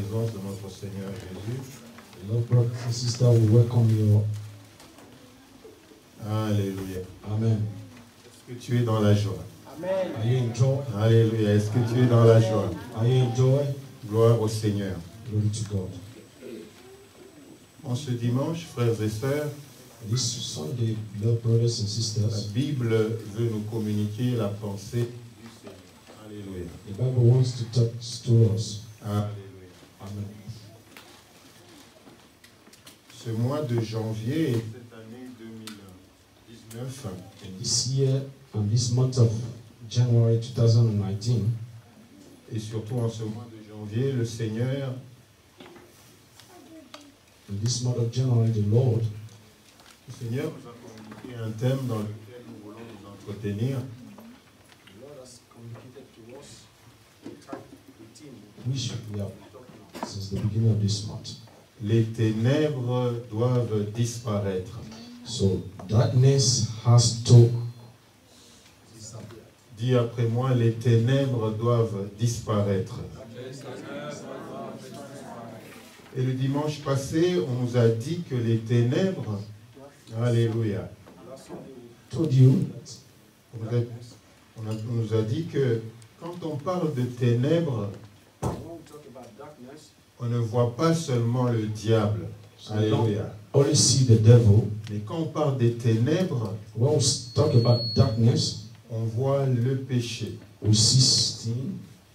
présence de notre Seigneur Jésus. Lord, brothers and sisters, we welcome you. Alléluia. Amen. Est-ce que tu es dans la joie? Amen. Are you in joy? Alléluia. Est-ce que tu es dans la joie? Are you in joy? Gloire au Seigneur. Glory to God. En ce dimanche, frères et sœurs, This Sunday, Lord, brothers and la sisters, Bible veut nous communiquer la pensée du Seigneur. Alléluia. the Bible wants to talk to us. Alléluia. Amen. Ce mois de janvier et cette année 2019, And this year and this month of January 2019, et surtout en ce mois de janvier, le Seigneur in this month of January, the Lord nous a communiqué un thème dans lequel nous voulons nous entretenir. has communicated to us which we have since the beginning of this month. Les ténèbres doivent disparaître. So darkness has to Dis après moi, les ténèbres doivent disparaître. Et le dimanche passé, on nous a dit que les ténèbres, alléluia, told you on nous a dit que quand on parle de ténèbres, on ne voit pas seulement le diable. Alléluia. only see the devil. Mais quand on parle des ténèbres, When we talk about darkness, on voit le péché, we see sin,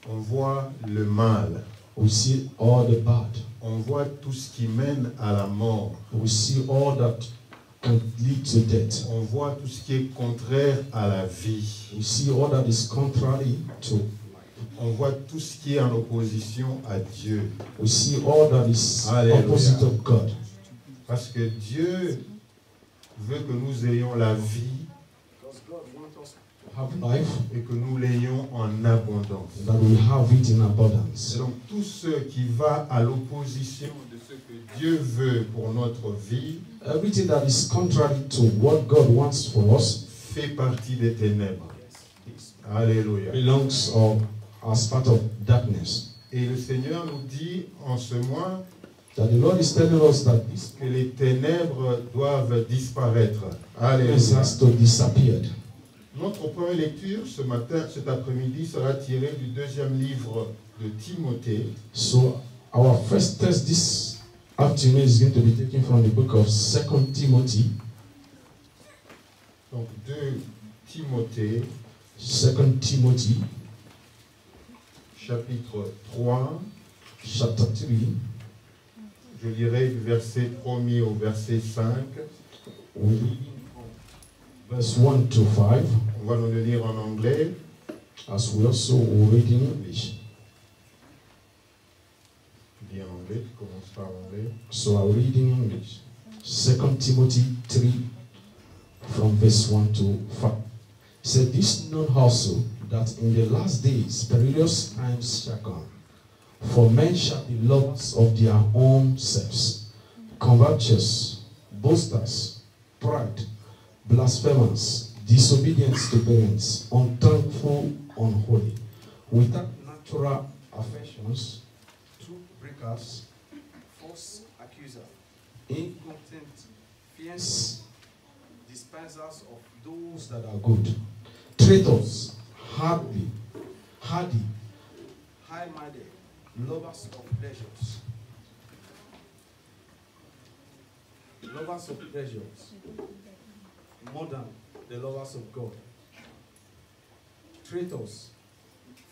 on voit le mal, we see all the bad, on voit tout ce qui mène à la mort, we see all that can lead to death. on voit tout ce qui est contraire à la vie, We see all that is contrary to. on voit tout ce qui est en opposition à Dieu. We see all that is Hallelujah. opposite of God. Parce que Dieu veut que nous ayons la vie Have life, et que nous l'ayons en abondance. that we have it in Et abundance. donc tout ce qui va à l'opposition de ce que Dieu veut pour notre vie Everything that is contrary to what God wants for us fait partie des ténèbres. Alléluia. belongs or as part of darkness. Et le Seigneur nous dit en ce mois That the Lord is telling us that this que les ténèbres doivent disparaître. darkness Alléluia. has to disappear. Notre première lecture ce matin, cet après-midi, sera tirée du deuxième livre de Timothée. So our first test this afternoon is going to be taken from the book of 2 Timothy. Donc 2 Timothée, 2 Timothy chapitre 3. chapter 3. Je lirai du verset 1er au verset 5. We read verse 1 to 5, On va nous le lire en anglais. as we also read in English. Tu lis en anglais, tu commences par anglais. So I read in English. 2 Timothy 3 from verse 1 to 5. It said, "This known also that in the last days perilous times shall come. For men shall be lovers of their own selves, covetous, boasters, proud, blasphemers, disobedient to parents, unthankful, unholy, without natural affections, truth breakers, false accuser, incontinent, fierce, despisers of those that are good, traitors, hardy, high-minded, lovers of pleasures, more than the lovers of God. Traitors,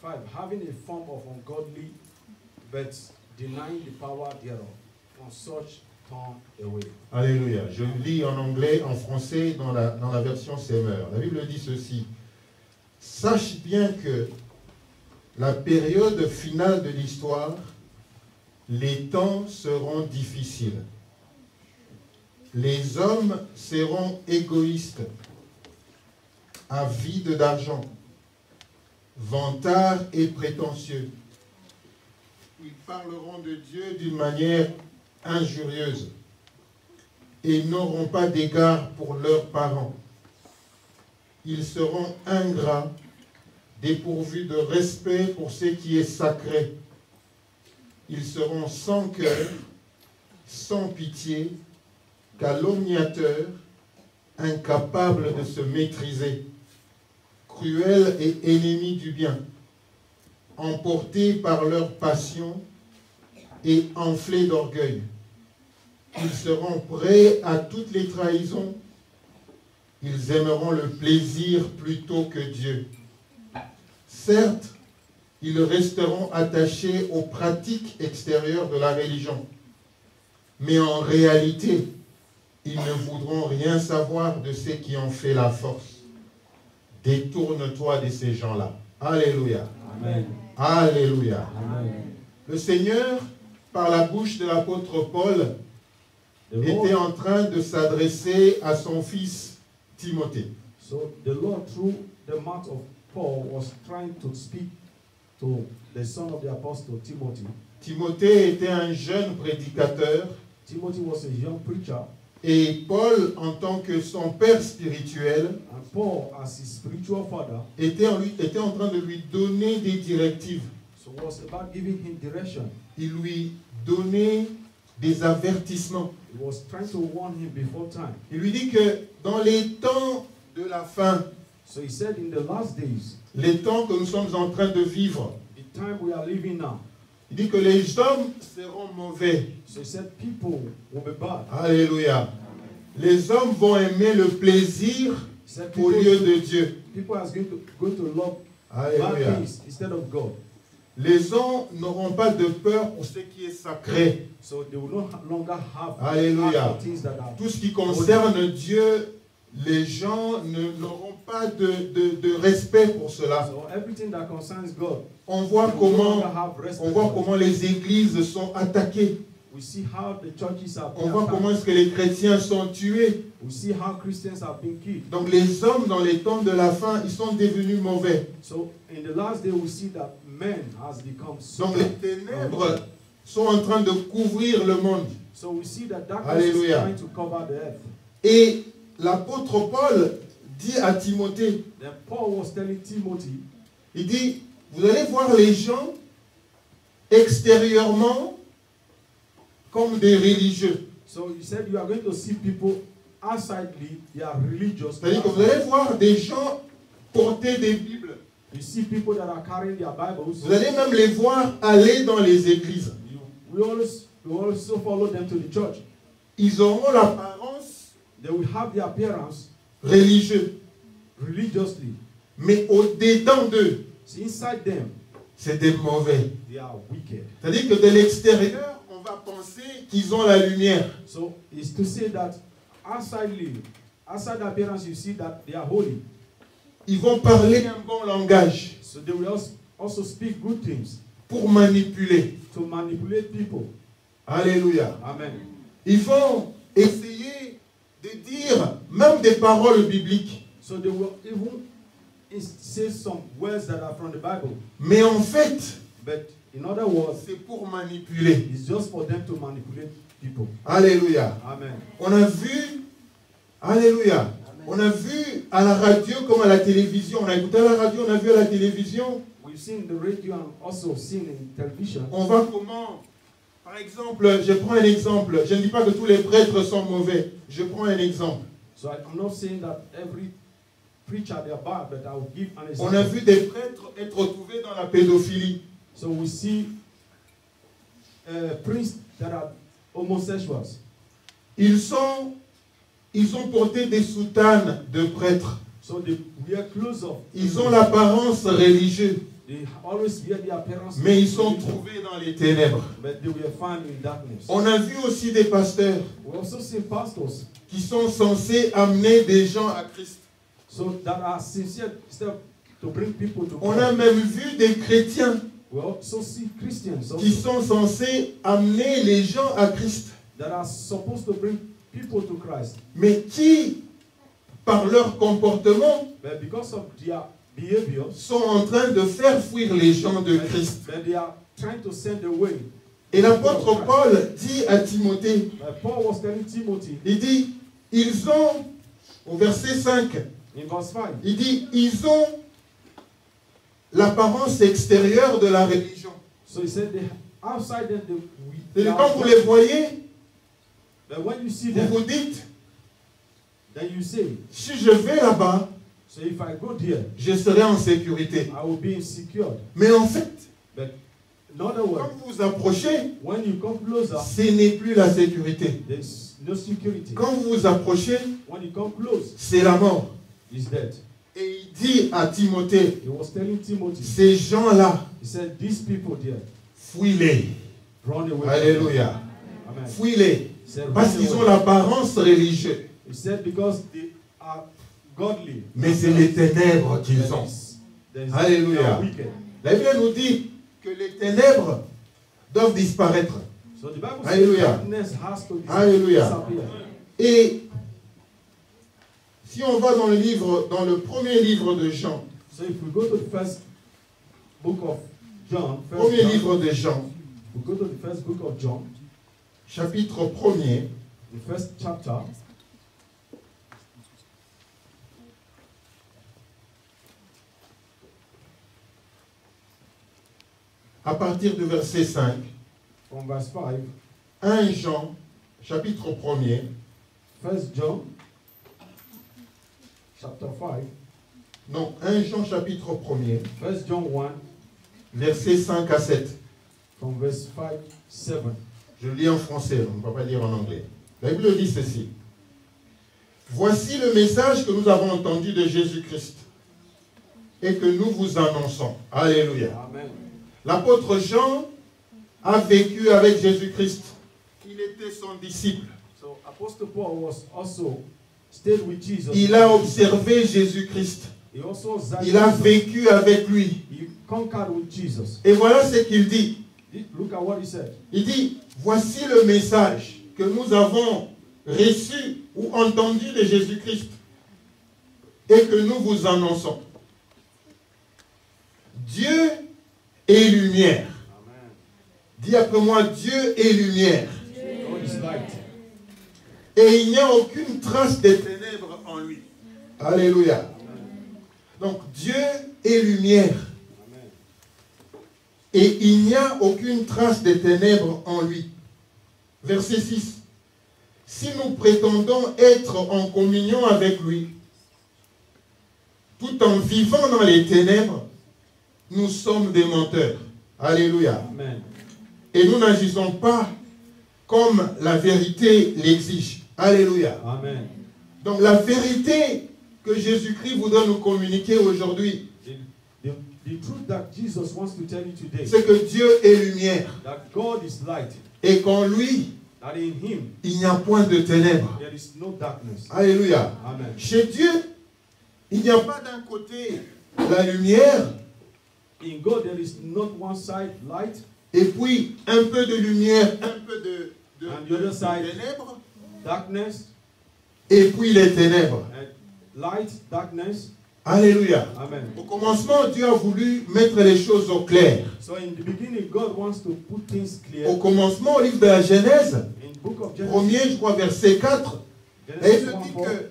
5, having a form of ungodly, but denying the power thereof. From such turn away." Alléluia. Je lis en anglais, en français, dans la version Semeur. La Bible dit ceci. Sache bien que la période finale de l'histoire, les temps seront difficiles. Les hommes seront égoïstes, avides d'argent, vantards et prétentieux. Ils parleront de Dieu d'une manière injurieuse et n'auront pas d'égard pour leurs parents. Ils seront ingrats, dépourvus de respect pour ce qui est sacré. ils seront sans cœur, sans pitié, calomniateurs, incapables de se maîtriser, cruels et ennemis du bien, emportés par leur passion et enflés d'orgueil. Ils seront prêts à toutes les trahisons. Ils aimeront le plaisir plutôt que Dieu. Certes, ils resteront attachés aux pratiques extérieures de la religion. Mais en réalité, ils ne voudront rien savoir de ce qui en fait la force. Détourne-toi de ces gens-là. Alléluia. Amen. Alléluia. Amen. Le Seigneur, par la bouche de l'apôtre Paul, était en train de s'adresser à son fils Timothée. So the Lord, through the mouth of Paul, was trying to speak to the son of the apostle Timothy. Timothée était un jeune prédicateur Timothy was a young preacher, et Paul, en tant que son père spirituel, and Paul, as his spiritual father, était en train de lui donner des directives. so was about giving him direction. Il lui donnait des avertissements. He was trying to warn him before time. Il lui dit que dans les temps de la fin, So he said, in the last days, les temps que nous sommes en train de vivre, the time we are living now, il dit que les hommes seront mauvais. so he said people will be bad. Alléluia. Les hommes vont aimer le plaisir He said au lieu de Dieu. people are going to love bad Alléluia. things instead of God. Les hommes n'auront pas de peur pour ce qui est sacré. So they will no longer have Alléluia. things that are. Tout ce qui concerne Dieu, les gens n'auront pas de respect pour cela. So everything that concerns God, On voit they will no longer comment, have respect on voit for. comment les églises sont attaquées. We see how the churches are On being voit attacked. comment est-ce que les chrétiens sont tués. We see how Christians are being killed. Donc les hommes dans les temps de la fin, ils sont devenus mauvais. So in the last day, we see that man has become so. Donc les ténèbres sont en train de couvrir le monde. So we see that darkness Alléluia. is trying to cover the earth. Et l'apôtre Paul dit à Timothée, Then Paul was telling Timothy, il dit, vous allez voir les gens extérieurement comme des religieux. so he said you are going to see people outsidely, they are religious. C'est-à-dire que vous allez voir des gens porter des Bibles. You see people that are carrying their Bibles. Vous allez même les voir aller dans les églises. We also follow them to the church. Ils auront l'apparence They will have the appearance religieuse. religiously. Mais au-dedans d'eux, So inside them, c'est des mauvais. they are wicked. C'est-à-dire que de l'extérieur, on va penser qu'ils ont la lumière. So it's to say that outside the appearance, you see that they are holy. Ils vont parler un bon langage So they will also speak good things pour manipuler. to manipulate people. Alléluia. Amen. Ils vont essayer de dire même des paroles bibliques. So they will even say some words that are from the Bible. Mais en fait, But in other words, c'est pour manipuler. it's just for them to manipulate people. Alléluia. Amen. On a vu, alléluia, on a vu à la radio comme à la télévision. On a écouté à la radio, on a vu à la télévision. We've seen the radio and also seen in television. On voit comment, par exemple, je prends un exemple. Je ne dis pas que tous les prêtres sont mauvais. Je prends un exemple. So I'm not saying that every preacher they are bad, but I will give an example. On a vu des prêtres être retrouvés dans la pédophilie. So we see priests that are homosexuals. Ils ont porté des soutanes de prêtres. So they wear clothes of. Ils ont l'apparence religieuse, They always wear the appearance. mais ils sont trouvés dans les ténèbres. But they were found in darkness. On a vu aussi des pasteurs We also see pastors qui sont censés amener des gens à Christ. so that are sincere to bring people to On a Christ. même vu des chrétiens We also see Christians also qui sont censés amener les gens à Christ, that are supposed to bring people to Christ. mais qui, par leur comportement, But because of their behavior, sont en train de faire fuir les gens de Christ. but they are trying to send away. Et l'apôtre Paul dit à Timothée, But Paul was telling Timothy il dit, ils ont, au verset 5, in verse 5, il dit, ils ont l'apparence extérieure de la religion. so he said outside them, Et quand vous les voyez, but when you see vous them, vous dites, then you say, si je vais là-bas, so if I go there, je serai en sécurité. I will be insecure. Mais en fait, But in other words, quand vous vous approchez, when you come closer, ce n'est plus la sécurité. there's no security. Quand vous vous approchez, When you come close, c'est la mort. he's dead. Et il dit à Timothée, He was telling Timothy, ces gens-là, he said, these people there, fuis-les. run away. Alléluia. Amen. Fuis-les. He said, Parce run qu'ils ont away. l'apparence religieuse. He said, because they are godly. Mais c'est les ténèbres qu'ils ont. Alléluia. They are wicked. La Bible nous dit que les ténèbres doivent disparaître. So the Bible says Alléluia. darkness has to Alléluia. disappear. Et si on va dans le premier livre de Jean, So if we go to the first book of John, premier livre de Jean, we go to the first book of John, chapitre 1er, the first chapter, à partir du verset 5, from verse 5, 1 Jean, chapitre 1er, 1 John, chapter 5, non, 1 Jean, chapitre 1er, 1 John 1, versets 5 à 7. from verse 5, 7. Je lis en français, on ne va pas lire en anglais. La Bible dit ceci. Voici le message que nous avons entendu de Jésus-Christ et que nous vous annonçons. Alléluia. Amen. L'apôtre Jean a vécu avec Jésus-Christ. Il était son disciple. So Apostle Paul was also stayed with Jesus. Il a observé Jésus-Christ. He also observed Il a Jesus. vécu avec lui. He conquered with Jesus. Et voilà ce qu'il dit. Look at what he said. Il dit, voici le message que nous avons reçu ou entendu de Jésus-Christ et que nous vous annonçons. Dieu est lumière. Amen. Dis après moi, Dieu est lumière. God is light. Et il n'y a aucune trace de ténèbres en lui. Alléluia. Donc Dieu est lumière. Amen. Et il n'y a aucune trace de ténèbres en lui. Verset 6. Si nous prétendons être en communion avec lui, tout en vivant dans les ténèbres, nous sommes des menteurs. Alléluia. Amen. Et nous n'agissons pas comme la vérité l'exige. Alléluia. Amen. Donc la vérité que Jésus-Christ voudrait nous communiquer aujourd'hui, The truth that Jesus wants to tell you today, c'est que Dieu est lumière. that God is light, Et qu'en lui, that in Him il n'y a point de ténèbres. there is no darkness. Alléluia. Amen. Chez Dieu, il n'y a pas d'un côté la lumière In God there is not one side light, et puis un peu de lumière, un peu de and the other side ténèbres, darkness, et puis les ténèbres. and light, darkness. Alléluia. Amen. Au commencement, Dieu a voulu mettre les choses au clair. So in the beginning, God wants to put things clear. Au commencement, au livre de la Genèse, In the book of Genesis, premier, je crois, verset 4, et Genesis il 1, dit 4, que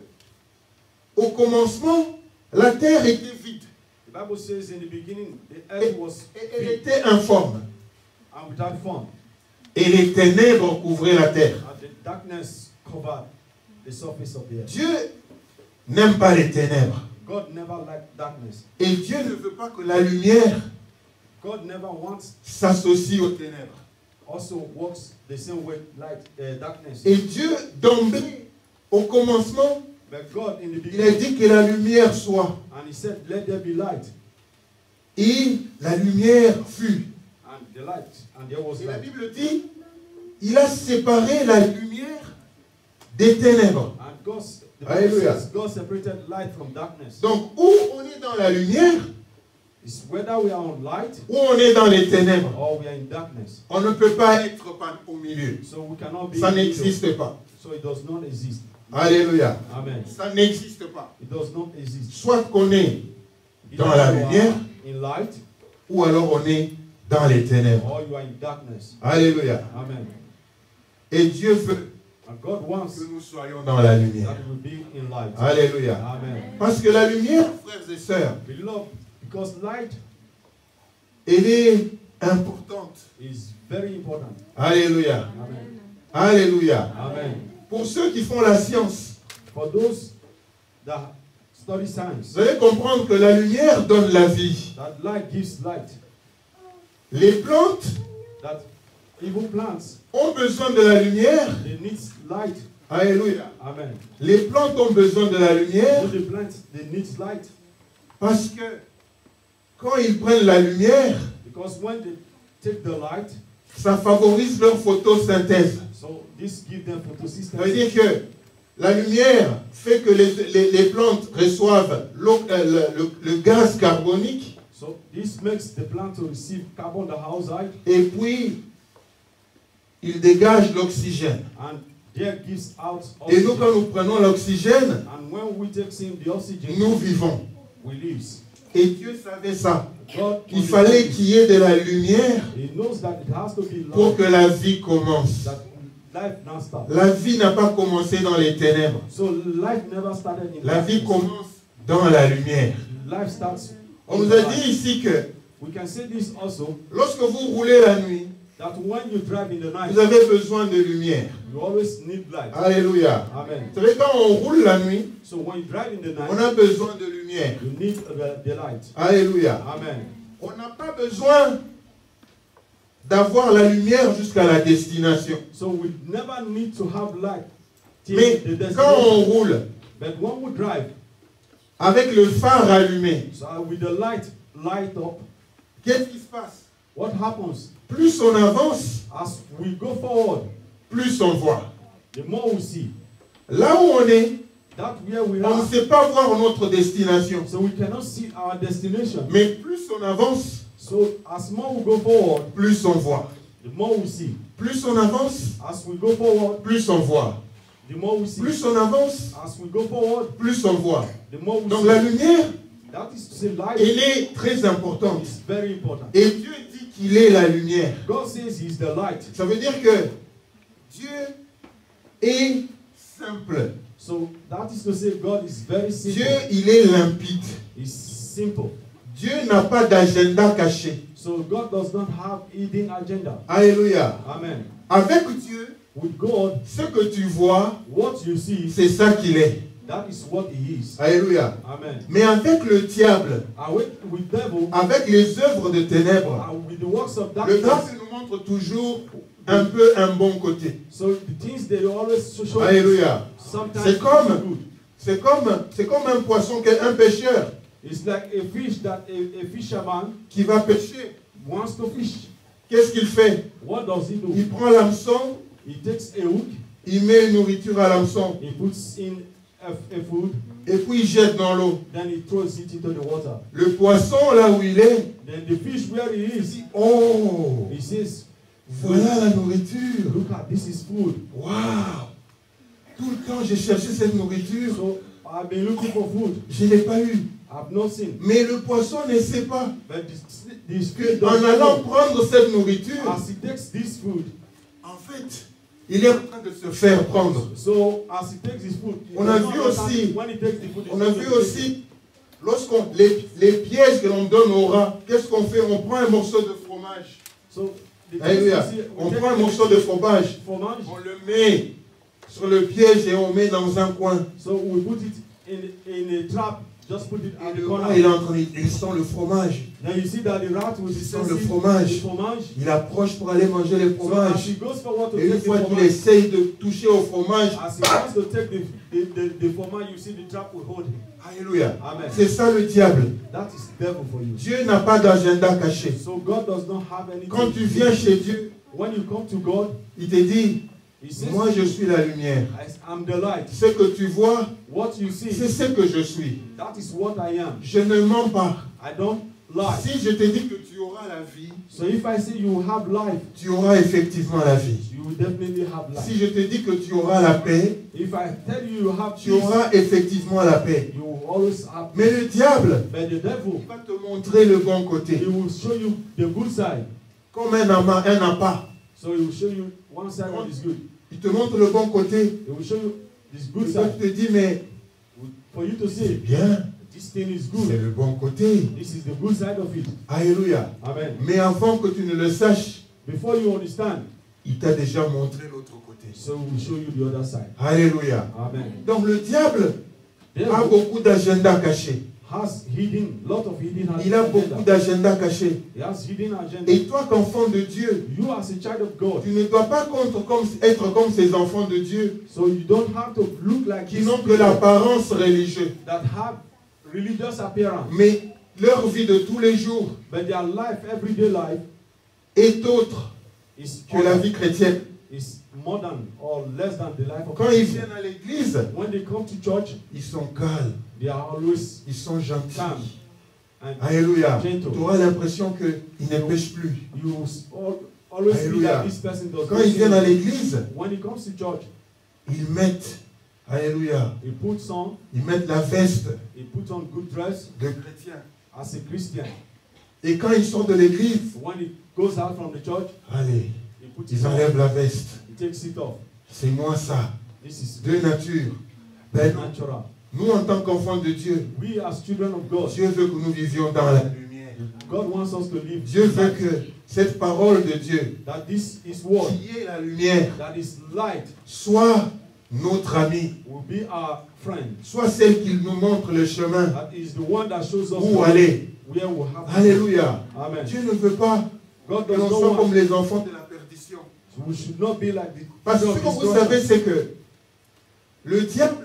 au commencement, la terre était vide the Bible says in the beginning, the earth was et elle big était informe. and without form, Et les ténèbres couvraient la terre. and the darkness covered the surface of the earth. Dieu n'aime pas les ténèbres. God never liked darkness. Et Dieu ne veut pas que la lumière God never wants s'associe aux ténèbres. also works the same way like darkness. Et Dieu, d'emblée, au commencement, But God in the il a beginning, dit que la lumière soit. and He said, "Let there be light," Et la lumière fut. and the light, and there was Et la light. Bible dit, il a séparé la lumière des ténèbres. And the Bible Hallelujah. says God separated light from darkness. Donc, où on est dans la lumière, It's whether we are on light ou on est dans les ténèbres, or we are in darkness. on ne peut pas être au milieu. So we cannot be Ça in the middle. n'existe pas. So it does not exist. Alléluia. Amen. Ça n'existe pas. It does not exist. Soit qu'on est dans Either la you are lumière, in light ou alors on est dans les ténèbres. or you are in darkness. Alléluia. Amen. Et Dieu veut And God wants que nous soyons dans la lumière. that we be in light. Alléluia. Amen. Parce que la lumière, frères et sœurs, Beloved, because light elle est importante. is Very important. Alléluia. Amen. Alléluia. Amen. Pour ceux qui font la science, For those that study science, vous allez comprendre que la lumière donne la vie. that light gives light. Les plantes That even plants, ont besoin de la lumière. they need light. Alléluia. Amen. Les plantes ont besoin de la lumière So the plants, they need light. parce que quand ils prennent la lumière, Because when they take the light, ça favorise leur photosynthèse. so this gives them Ça veut dire photosynthesis. que la lumière fait que les plantes reçoivent le gaz carbonique So this makes the plant to receive carbon dioxide et puis ils dégagent l'oxygène. and there gives out Et nous, oxygen. quand nous prenons l'oxygène, And when we take in the oxygen, nous vivons. we live. Et Dieu savait ça. God Il fallait understands qu'il y ait de la lumière He knows that it has to be pour light, que la vie commence. that life now starts. La vie n'a pas commencé dans les ténèbres. So life never started in La vie darkness. commence dans la lumière. Life starts. On in nous a light. dit ici que We can say this also, lorsque vous roulez la nuit, that when you drive in the night, vous avez besoin de lumière. you always need light. Alléluia. Amen. Vous savez, quand on roule la nuit, So when you drive in the on night, a besoin de lumière. you need the light. Alléluia. Amen. On n'a pas besoin d'avoir la lumière jusqu'à la destination. So we never need to have light till Mais the quand on destination. roule But when we drive, avec le phare allumé, so with the light up, qu'est-ce qui se passe? what happens? Plus on avance, As we go forward, plus on voit. the more we see. Là où on est, That where we on ne are, sait pas voir notre destination. so we cannot see our destination. Mais plus on avance, So as more we go forward, plus on voit. the more we see. Plus on avance, As we go forward, plus on voit. the more we see. Plus on avance, As we go forward, plus on voit. the more we Donc see. la lumière, That is to say, light elle est très importante. is very important. Et Dieu dit qu'il est la lumière. God says He's the light. Ça veut dire que Dieu est simple. So that is to say, God is very simple. Dieu, il est limpide. He's simple. Dieu n'a pas d'agenda caché. So God does not have hidden agenda. Alléluia. Amen. Avec Dieu, With God, ce que tu vois, what you see, c'est ça qu'il est. that is what He is. Alléluia. Amen. Mais avec le diable, And with devil, avec les œuvres de ténèbres, and with the works of le darkness, diable nous montre toujours un peu un bon côté. so the things they always show, Alléluia. sometimes C'est comme- it's good. C'est comme un poisson, un pêcheur It's like a fish that a fisherman qui va pêcher. wants to fish. Qu'est-ce qu'il fait? What does he do? Il prend l'hameçon, He takes a hook, il met une nourriture à l'hameçon he puts in a food, et puis il jette dans l'eau. then he throws it into the water. Le poisson, là où il est, Then the fish where he il is, dit, oh, he says, voilà la nourriture. look at this is food. Waouh! Tout le temps, j'ai cherché cette nourriture. So I've been looking for food. Je ne l'ai pas eu. I've not seen. Mais le poisson ne sait pas But this fish qu'en doesn't allant know. prendre cette nourriture, As he takes this food, en fait, il est en train de se faire prendre. so as he takes his food, he On a does vu not understand aussi- when he takes the food, On a vu aussi, les pièges que l'on donne au rat, qu'est-ce qu'on fait? On prend un morceau de fromage. So the Alléluia. things you see, we On take prend un the morceau de fromage, fromage, on le met sur le piège et on met dans un coin. so we put it in a trap, just put it Et at the le corner. rat, il est en train de- il sent le fromage. Then you see that the rat will be Il sent le sensing fromage. the fromage. Il approche pour aller manger le So as fromage. he goes forward to Et une take the fois qu'il fromage, essaye de toucher au fromage, as he wants to take the fromage, you see the trap will hold him. alléluia. Amen. C'est ça le diable. That is devil for you. Dieu n'a pas d'agenda caché. So God does not have anything. Quand tu viens chez Dieu, When you come to God, il te dit, He says, moi je suis la lumière. I'm the light. Ce que tu vois, What you see, c'est ce que je suis. that is what I am. Je ne mens pas. I don't lie. Si je te dis que tu auras la vie, So if I say you have life, tu auras effectivement la vie. you will definitely have life. Si je te dis que tu auras la paix, If I tell you you have tu peace, auras effectivement la paix. you will always have Mais peace. le diable, But the devil, il va te montrer le bon côté. he will show you the good side. Comme un appât. So he will show you one side that is good. Il te montre le bon côté. He will show you this Et good toi, side. tu te dis, mais For you to c'est say, bien, this thing is c'est good. le bon côté. This is the good side of it. Alléluia. Amen. Mais avant que tu ne le saches, Before you understand, il t'a déjà montré l'autre côté. so we'll show you the other side. Alléluia. Amen. Donc le diable a Devil beaucoup d'agendas cachés. has hidden, lot of hidden Il a beaucoup agenda. d'agendas cachés. He has hidden agenda. Et toi, qu'enfant de Dieu, You as a child of God, tu ne dois pas être comme ces enfants de Dieu so you don't have to look like qui these n'ont que people l'apparence religieuse. that have religious appearance, Mais leur vie de tous les jours but their life, everyday life, est autre is que la vie chrétienne. is more than or less than the life of Quand ils Christian. viennent à l'église, When they come to church, ils sont calmes, they are always ils sont gentils. calm and Alléluia. gentle. Tu auras l'impression qu'ils ne pêchent plus. You always feel Alléluia. that this person does Quand not ils viennent à sin. l'église, When he comes to church, ils mettent, alléluia, he puts on la veste good dress de chrétien. as a Christian. Et quand ils sortent de l'église, When he goes out from the church, allez, he puts ils it on. enlèvent la veste. He takes it off. C'est moi ça. This is De nature. Ben non. natural. Nous, en tant qu'enfants de Dieu, We as children of God, Dieu veut que nous vivions dans la lumière. God wants us to live. Dieu veut que cette parole de Dieu, that this is word, qui est la lumière, that is light, soit notre ami, will be our friend. soit celle qui nous montre le chemin That is the one that shows us où aller. where we have to go. Alléluia. Amen. Dieu ne veut pas God que does l'on not soit want. comme les enfants de la perdition. We should not be like the Parce que ce children que of vous destruction. savez, c'est que le diable,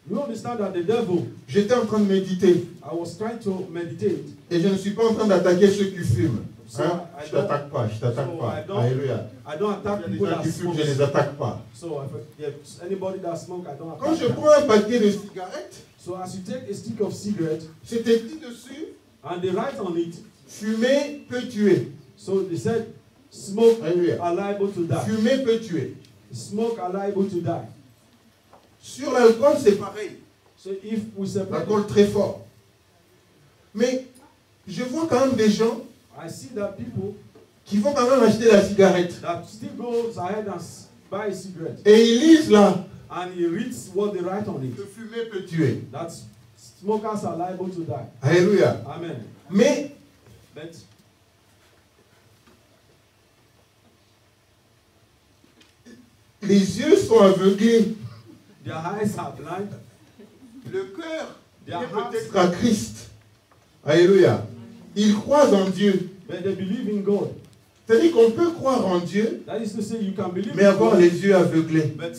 You understand that the devil, j'étais en train de méditer, I was trying to meditate. et je ne suis pas en train d'attaquer ceux qui fument. So Hein? I Je don't- t'attaque pas, je t'attaque so pas. I don't- Alléluia. I don't attack Il y a des people gens that qui fument, smoke. je ne les attaque pas. So if anybody that smoke, I don't Quand attack je them. prends un paquet de cigarettes, So as you take a stick of cigarette c'est écrit dessus, and they write on it, fumer peut tuer. so they said, smoke Alléluia. are liable to die. Fumer peut tuer. Smoke are liable to die. Sur l'alcool, c'est pareil. So if we separate, L'alcool très fort. Mais je vois quand même des gens I see that people qui vont quand même acheter la cigarette. that still goes ahead and buy a cigarette Et ils lisent là and he reads what they write on it. que fumer peut tuer. That smokers are liable to die. Alléluia. Amen. Mais But les yeux sont aveuglés. their eyes are blind. Le cœur Their est hearts, peut-être à Christ. Alléluia. Ils croient en Dieu. but they believe in God. C'est-à-dire qu'on peut croire en Dieu, That is to say, you can believe mais in avoir God, les yeux aveuglés. but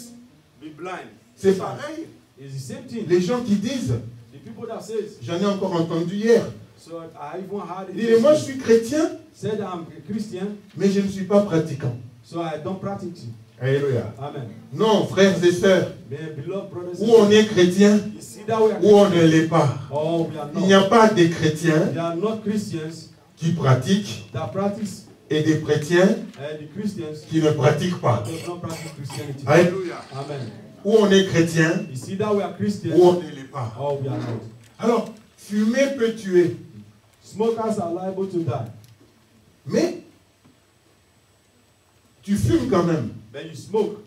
be blind. C'est pareil. It's the same thing. Les gens qui disent, The people that says, j'en ai encore entendu hier, so I even heard ils disent, moi je it. suis chrétien, Said I'm a Christian, mais je ne suis pas pratiquant. so I don't practice it. Alléluia. Amen. Non, frères et sœurs, My beloved brothers ou on and est chrétien, sisters, it's either we are ou on ne Christians l'est pas. or we are Il n'y a not. pas des chrétiens They are not Christians qui pratiquent that practice, et des chrétiens and the Christians qui ne pratiquent pas. that does not practice Christianity. Alléluia. Amen. Ou on est chrétien, It's either we are Christians ou on ne l'est pas. or we are not. Alors, fumer peut tuer. Smokers are liable to die, Mais, tu fumes quand même. but you smoke.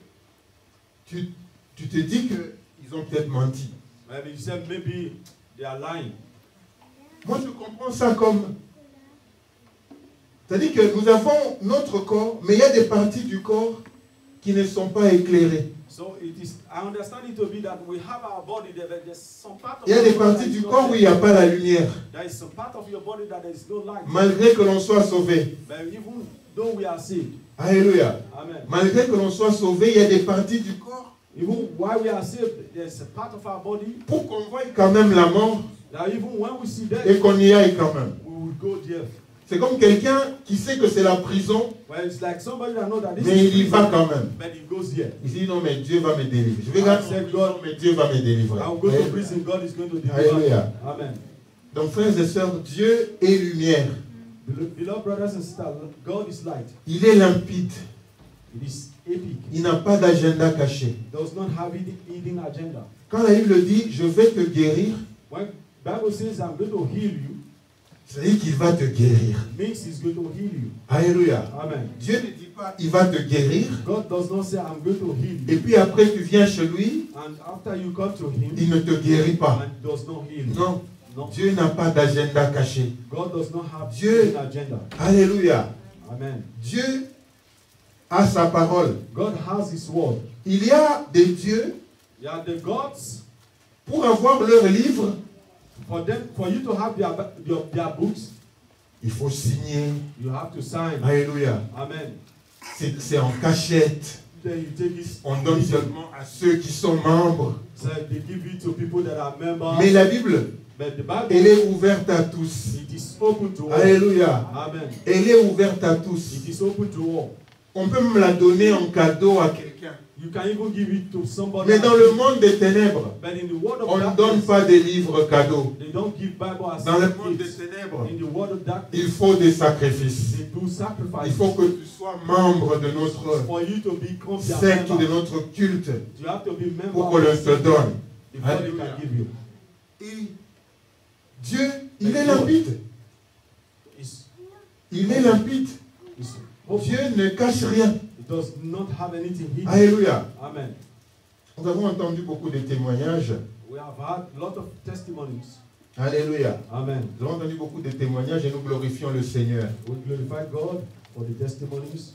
Tu te dis qu'ils ont peut-être menti. Maybe you say maybe they are lying. Moi, je comprends ça comme... C'est-à-dire que nous avons notre corps, mais il y a des parties du corps qui ne sont pas éclairées. So it is. I understand it to be that we have our body there, but there's some part of Il y a our des body that parties is du not corps où there. il n'y a pas la lumière, There is some part of your body that there is no light. malgré que l'on soit sauvé. But even though we are saved, Alléluia. amen. Malgré que l'on soit sauvé, il y a des parties du corps Even while we are saved, there's a part of our body pour qu'on voie quand même la mort that even when we see death, et qu'on y aille quand même. we will go there. C'est comme quelqu'un qui sait que c'est la prison, Well, it's like somebody that knows that this mais is il y va prison, quand même. but he goes there. Il se dit non mais Dieu va me délivrer. Je vais rentrer en prison, mais Dieu va me délivrer. I'll go to Alléluia. prison. God is going to deliver. Alléluia. Amen. Donc frères et sœurs, Dieu est lumière. Beloved brothers and sisters, God is light. Il est limpide. It is epic. Il n'a pas d'agenda caché. Does not have hidden agenda. Quand la Bible dit je vais te guérir, When Bible says I'm going to heal you, c'est-à-dire qu'il va te guérir. means He's going to heal you. Alléluia. Amen. Dieu ne dit pas il va te guérir God does not say I'm going to heal et you, puis après tu viens chez lui, and after you come to Him, il ne te guérit pas. and does not heal you. Non, No. Dieu n'a pas d'agenda caché. God does not have Dieu- hidden agenda. Alléluia. Amen. Dieu a sa parole. God has His word. Il y a des dieux, There are the gods, pour avoir leur livre, for you to have their books, il faut signer. you have to sign. Alléluia. Amen. C'est en cachette. Then you take it. On donne seulement à ceux qui sont membres. So they give it to people that are members. Mais la Bible, But the Bible, elle est ouverte à tous. it is open to all. Alléluia. Amen. Elle est ouverte à tous. It is open to all. On peut me la donner en cadeau à quelqu'un. You can even give it to somebody. Mais dans le monde des ténèbres, But in the world of on ne darkness, donne pas des livres cadeaux. they don't give Bible as Dans le monde des gifts. ténèbres, In the world of darkness, il faut des sacrifices. they do sacrifice. Il faut que tu sois membre de notre For you to become their secte, de member, notre culte, you have to be member pour of qu'on the le te secret donne. before they Alléluia. can give you. Et Dieu, il est limpide. It's, Il est limpide. it's Dieu ne cache rien. It does not have anything hidden. Alléluia. Amen. Nous avons entendu beaucoup de témoignages. We have had a lot of testimonies. Alléluia. Amen. Nous avons entendu beaucoup de témoignages et nous glorifions le Seigneur. We glorify God for the testimonies.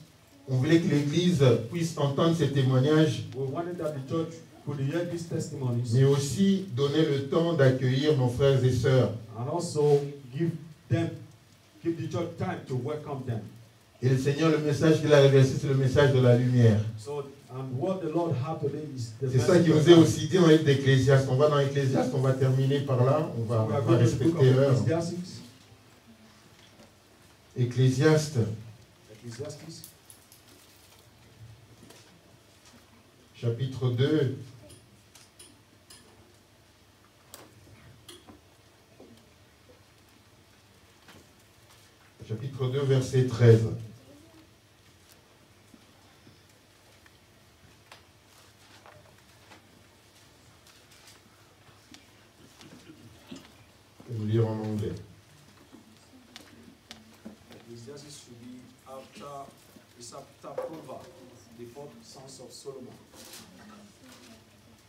On voulait que l'Église puisse entendre ces témoignages, We wanted that the church could hear these testimonies mais aussi donner le temps d'accueillir nos frères et sœurs. and also give the church time to welcome them. Et le Seigneur, le message qu'il a reversé, c'est le message de la lumière. So, and what the Lord had today is the C'est ça message qui of nous est God. aussi dit dans l'Ecclésiaste. On va dans l'Ecclésiaste, on va terminer par là, on So va we are going to the book respecter of l'heure. Ecclesiastes. Ecclésiaste, Ecclesiastes, chapitre 2. Chapitre 2, verset 13. Je vais vous lire en anglais. Ecclesiastes should be after Proverbs, the fourth sons of Solomon.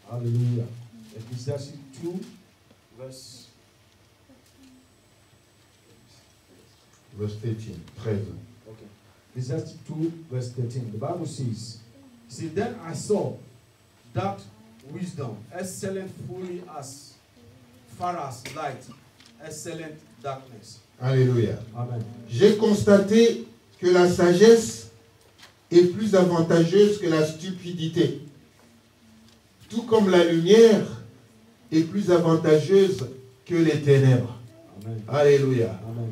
Hallelujah. Ecclesiastes 2, verse Verse 13. Okay. Ecclesiastes 2, verse 13. The Bible says, "See, then I saw that wisdom, excellent fully as far as light, excellent darkness." Alléluia. Amen. J'ai constaté que la sagesse est plus avantageuse que la stupidité, tout comme la lumière est plus avantageuse que les ténèbres. Amen. Alléluia. Amen.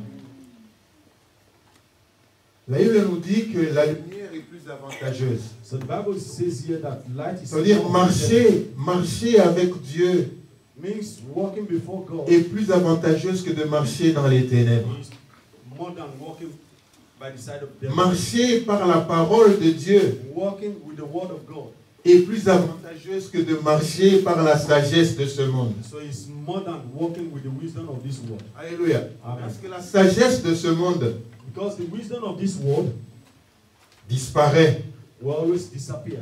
La Bible nous dit que la lumière est plus avantageuse. So the Bible says here that light is C'est-à-dire marcher avec Dieu means walking before God est plus avantageuse que de marcher dans les ténèbres. is more than walking by the side of devil. Marcher par la parole de Dieu Walking with the word of God. est plus avantageuse que de marcher par la sagesse de ce monde. So it's more than walking with the wisdom of this world. Alléluia. Amen. Parce que la sagesse de ce monde Because the wisdom of this world disparaît, will always disappear.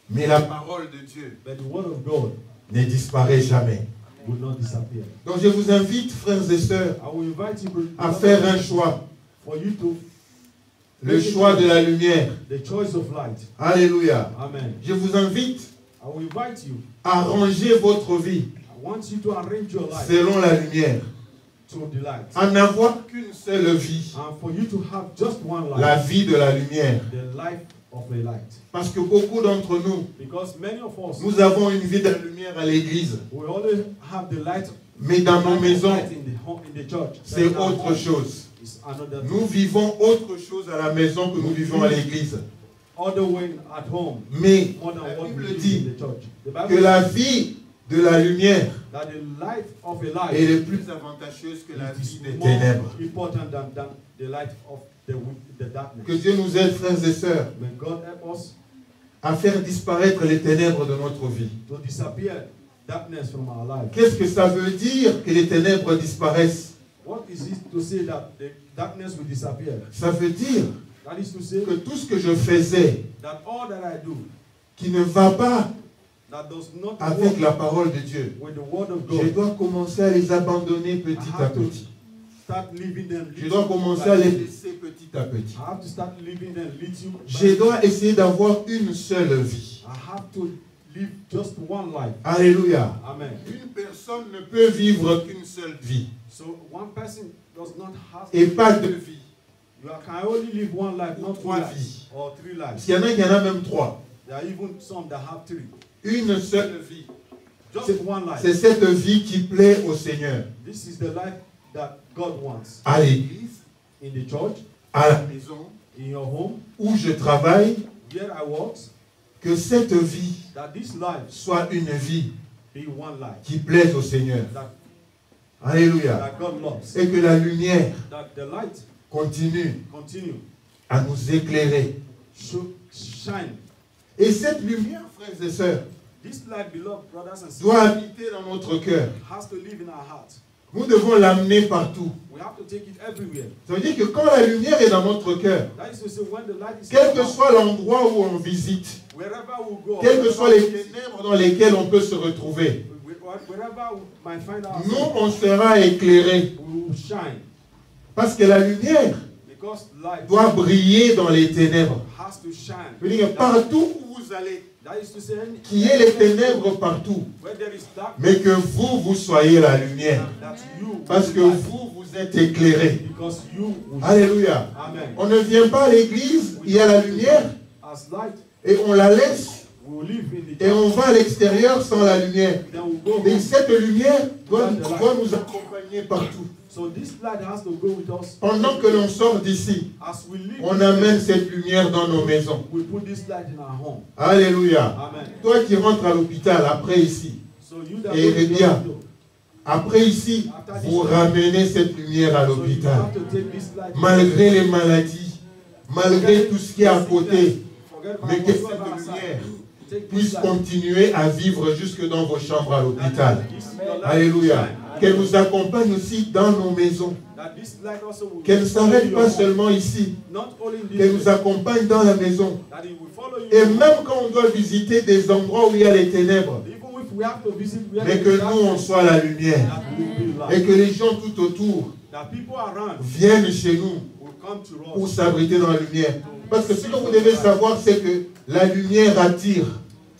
mais la parole de Dieu But the word of God ne disparaît jamais. will not disappear. Donc je vous invite, frères et sœurs, I will invite you à faire un choix, for you to le choix de la lumière. the choice of light. Alléluia. Amen. Je vous invite I will invite you. à ranger votre vie I want you to arrange your life selon la lumière, to the light. à n'avoir qu'une seule vie, And for you to have just one life. la vie de la lumière. The life of a light. Parce que beaucoup d'entre nous, Because many of us, nous avons une vie de la lumière à l'église, we always have the light, mais dans nos maisons, light in the home, in the church. c'est But in our autre home, chose. it's another Nous vivons autre chose à la maison que nous vivons à l'église. other way at home. Mais More than la what Bible we do dit in the church. The que Bible la says vie de la lumière that the light of a est life plus avantageuse que la it vie is des more ténèbres. important than the light of the darkness. Que Dieu nous aide, frères et sœurs, May God help us à faire disparaître les ténèbres de notre vie. to disappear darkness from our life. Qu'est-ce que ça veut dire que les ténèbres disparaissent? What is it to say that the darkness will disappear? Ça veut dire That is to say que tout ce que je faisais that all that I do qui ne va pas that does not avec work la parole de Dieu, with the word of je God, dois commencer à les abandonner petit à I have to petit. start leaving them Je little dois commencer by à les little. laisser petit à petit. I have to start leaving them little. Je dois essayer d'avoir une seule vie. I have to live just one life. Alléluia. Amen. Une personne ne peut vivre qu'une seule vie. So one person does not have Et pas deux vies. You can only live one life, not Trois two lives vies. or three Parce lives. qu'il y en a qui en a même trois. There are even some that have three. Une seule vie. Just one life. C'est cette vie qui plaît au Seigneur. This is the life that God wants. À l'église, In the church, à la maison, in your home, où je travaille, where I work, que cette vie that this life soit une vie be one life. qui plaise au Seigneur. That, Alléluia. that God loves. Et que la lumière That the light continue continue à nous éclairer. to shine. Et cette lumière, frères et sœurs, This light, beloved brothers and doit sisters, habiter dans notre cœur. has to live in our heart. Nous devons l'amener partout. We have to take it everywhere. Ça veut dire que quand la lumière est dans notre cœur, That is to say, when the light is quel in que our heart, soit l'endroit où on visite, wherever we go, quelles que soient les ténèbres dans lesquelles on peut se retrouver, wherever we might find nous, ourselves, on sera éclairés. we will shine. Parce que la lumière Because light doit briller dans les ténèbres. has to shine. Je veux dire, partout où vous allez, That is to say, qu'il y ait les ténèbres partout, where there is darkness, mais que vous soyez la lumière. that you Parce will que be light. vous êtes éclairés. Because you will Alléluia. Amen. On ne vient pas à l'église, il y a la lumière, As light, et on la laisse, we will live in the et on va à l'extérieur sans la lumière. Then we go Et home. cette lumière doit nous accompagner partout. So this light has to go with us. Pendant que l'on sort d'ici, As we live, on amène cette lumière dans nos maisons. we put this light in our home. Alléluia. Amen. Toi qui rentres à l'hôpital après ici, So you that Et go to the bien. hospital, après ici, vous ramenez cette lumière à so you l'hôpital. have to take this light. Malgré les maladies, malgré tout ce qui est à côté, Forget mais about que cette whatsoever outside. lumière Take this puisse light. continuer à vivre jusque dans vos chambres à l'hôpital. This is your light. Alléluia. Qu'elle nous accompagne aussi dans nos maisons. That this light also will Qu'elle ne follow s'arrête you pas home. seulement ici. Not only in this Qu'elle nous place, accompagne dans la maison. that it will follow you Et home. même quand on doit visiter des endroits où il y a les ténèbres, Even if we have to visit where mais there que is nous, on darkness, soit la lumière. that we will be light. Et que les gens tout autour That people around viennent chez nous will come to pour us. s'abriter dans la lumière. Parce que ce que vous devez savoir, c'est que la lumière attire.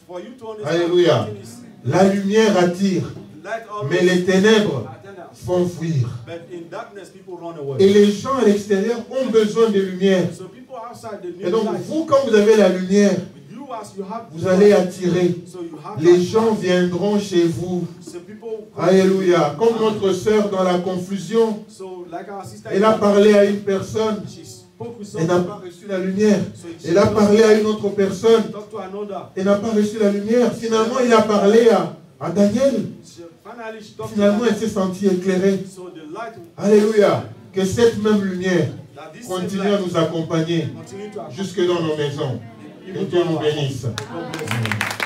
For you to understand, Alléluia. lighting is- La lumière attire. light always Mais les ténèbres attend us. font fuir. But in darkness, people run away. Et les gens à l'extérieur ont besoin de lumière. So people outside, they Et need donc, light. vous, quand vous avez la lumière, You, as you have, vous allez attirer. so you have Les light. gens viendront chez vous. So people, Alléluia. Comme notre sœur dans la confusion, so like our sister, elle a parlé à une personne. she spoke with Elle n'a someone. pas reçu la lumière. So Elle a parlé à une autre personne. talk to another. Elle n'a pas reçu la lumière. Finalement, il a parlé à Daniel. Finally, she talked Finalement, to elle s'est sentie éclairée. So the light, Alléluia. Que cette même lumière that this same continue à light nous accompagner continue to jusque dans nos maisons. Que even Dieu to nous our bénisse. home. God bless you.